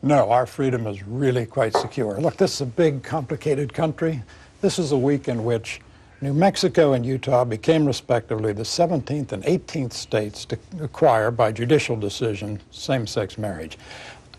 No, our freedom is really quite secure. Look, this is a big, complicated country. This is a week in which New Mexico and Utah became respectively the 17th and 18th states to acquire, by judicial decision, same-sex marriage.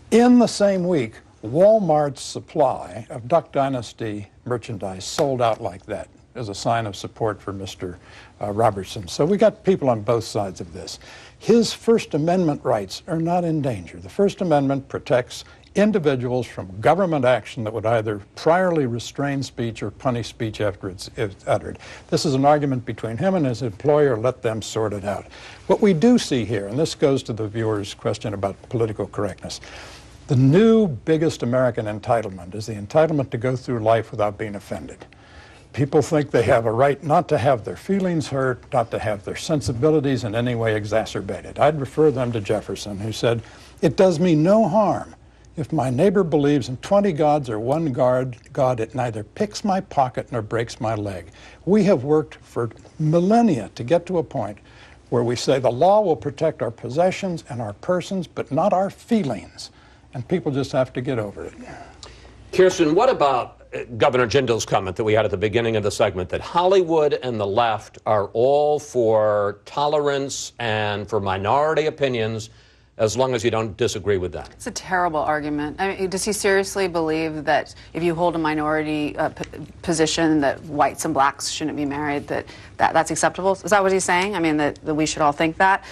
In the same week, Walmart's supply of Duck Dynasty merchandise sold out like that as a sign of support for Mr. Robertson. So we got people on both sides of this. His First Amendment rights are not in danger. The First Amendment protects individuals from government action that would either priorly restrain speech or punish speech after it's uttered. This is an argument between him and his employer. Let them sort it out. What we do see here, and this goes to the viewer's question about political correctness, the new biggest American entitlement is the entitlement to go through life without being offended. People think they have a right not to have their feelings hurt, not to have their sensibilities in any way exacerbated. I'd refer them to Jefferson, who said, "It does me no harm if my neighbor believes in 20 gods or one God, it neither picks my pocket nor breaks my leg." We have worked for millennia to get to a point where we say the law will protect our possessions and our persons, but not our feelings. And people just have to get over it. Kirsten, what about Governor Jindal's comment that we had at the beginning of the segment that Hollywood and the left are all for tolerance and for minority opinions as long as you don't disagree with them? It's a terrible argument. I mean, does he seriously believe that if you hold a minority position that whites and blacks shouldn't be married, that's acceptable? Is that what he's saying? I mean, that we should all think that?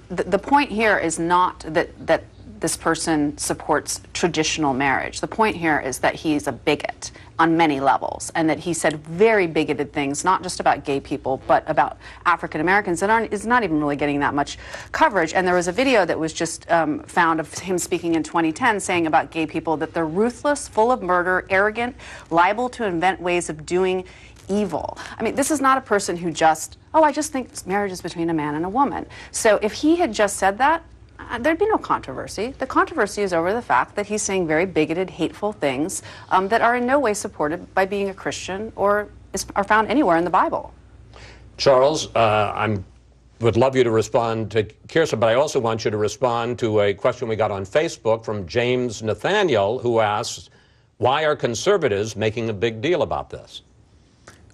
The point here is not that this person supports traditional marriage. The point here is that he's a bigot on many levels, and that he said very bigoted things, not just about gay people, but about African Americans that is not even really getting that much coverage. And there was a video that was just found of him speaking in 2010 saying about gay people that they're ruthless, full of murder, arrogant, liable to invent ways of doing evil. I mean, this is not a person who just, I just think marriage is between a man and a woman. So if he had just said that, there'd be no controversy. The controversy is over the fact that he's saying very bigoted, hateful things that are in no way supported by being a Christian or are found anywhere in the Bible. Charles, I would love you to respond to Kirsten, but I also want you to respond to a question we got on Facebook from James Nathaniel, who asks, why are conservatives making a big deal about this?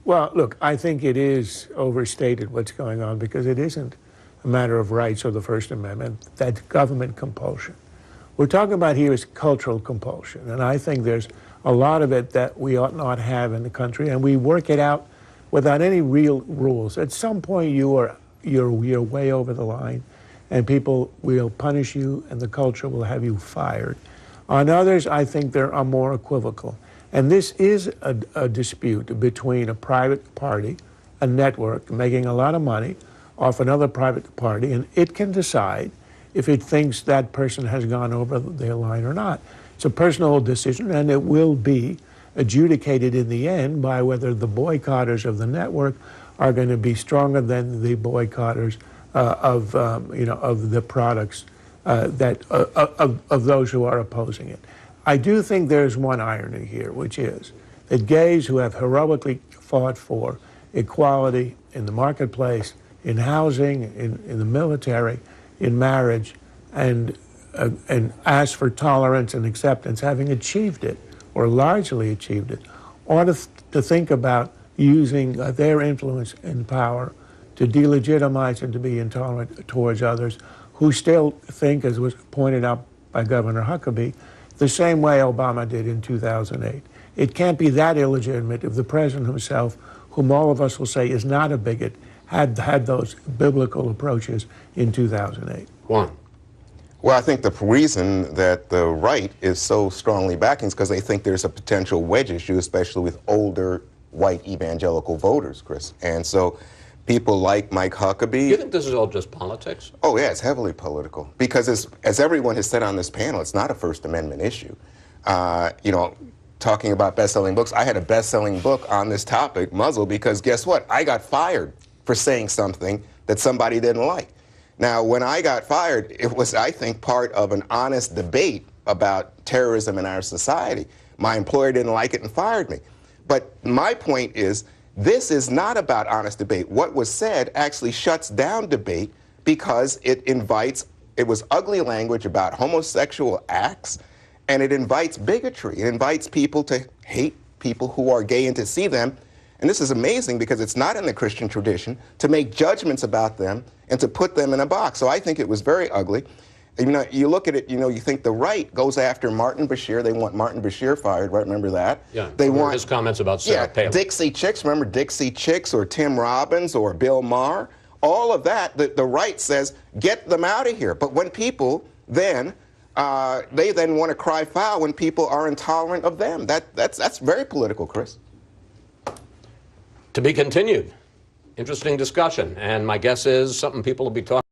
Well, look, I think it is overstated what's going on, because it isn't a matter of rights or the First Amendment. That's government compulsion. We're talking about here is cultural compulsion, and I think there's a lot of it that we ought not have in the country, and we work it out without any real rules. At some point, you're way over the line, and people will punish you, and the culture will have you fired. On others, I think there are more equivocal, and this is a dispute between a private party, a network making a lot of money off another private party, and it can decide if it thinks that person has gone over their line or not. It's a personal decision, and it will be adjudicated in the end by whether the boycotters of the network are going to be stronger than the boycotters of the products of those who are opposing it. I do think there's one irony here, which is that gays who have heroically fought for equality in the marketplace, in housing, in the military, in marriage, and ask for tolerance and acceptance, having achieved it, or largely achieved it, ought to think about using their influence and power to delegitimize and to be intolerant towards others who still think, as was pointed out by Governor Huckabee, the same way Obama did in 2008. It can't be that illegitimate if the president himself, whom all of us will say is not a bigot, had those biblical approaches in 2008. Juan. Well, I think the reason that the right is so strongly backing is because they think there's a potential wedge issue, especially with older white evangelical voters, Chris. And so people like Mike Huckabee. You think this is all just politics? Oh, yeah, it's heavily political. Because as everyone has said on this panel, it's not a First Amendment issue. Talking about best-selling books, I had a best-selling book on this topic, Muzzle, because guess what? I got fired for saying something that somebody didn't like. Now, when I got fired, it was, I think, part of an honest debate about terrorism in our society. My employer didn't like it and fired me. But my point is, this is not about honest debate. What was said actually shuts down debate because it was ugly language about homosexual acts and it invites bigotry. It invites people to hate people who are gay and to see them, and this is amazing because it's not in the Christian tradition, to make judgments about them and to put them in a box. So I think it was very ugly. You know, you look at it, you know, you think the right goes after Martin Bashir. They want Martin Bashir fired, right? Remember that? Yeah, they want his comments about Sarah Palin. Dixie Chicks. Remember Dixie Chicks or Tim Robbins or Bill Maher? All of that, the right says, get them out of here. But when people then, they then want to cry foul when people are intolerant of them. That's very political, Chris. To be continued. Interesting discussion. And my guess is something people will be talking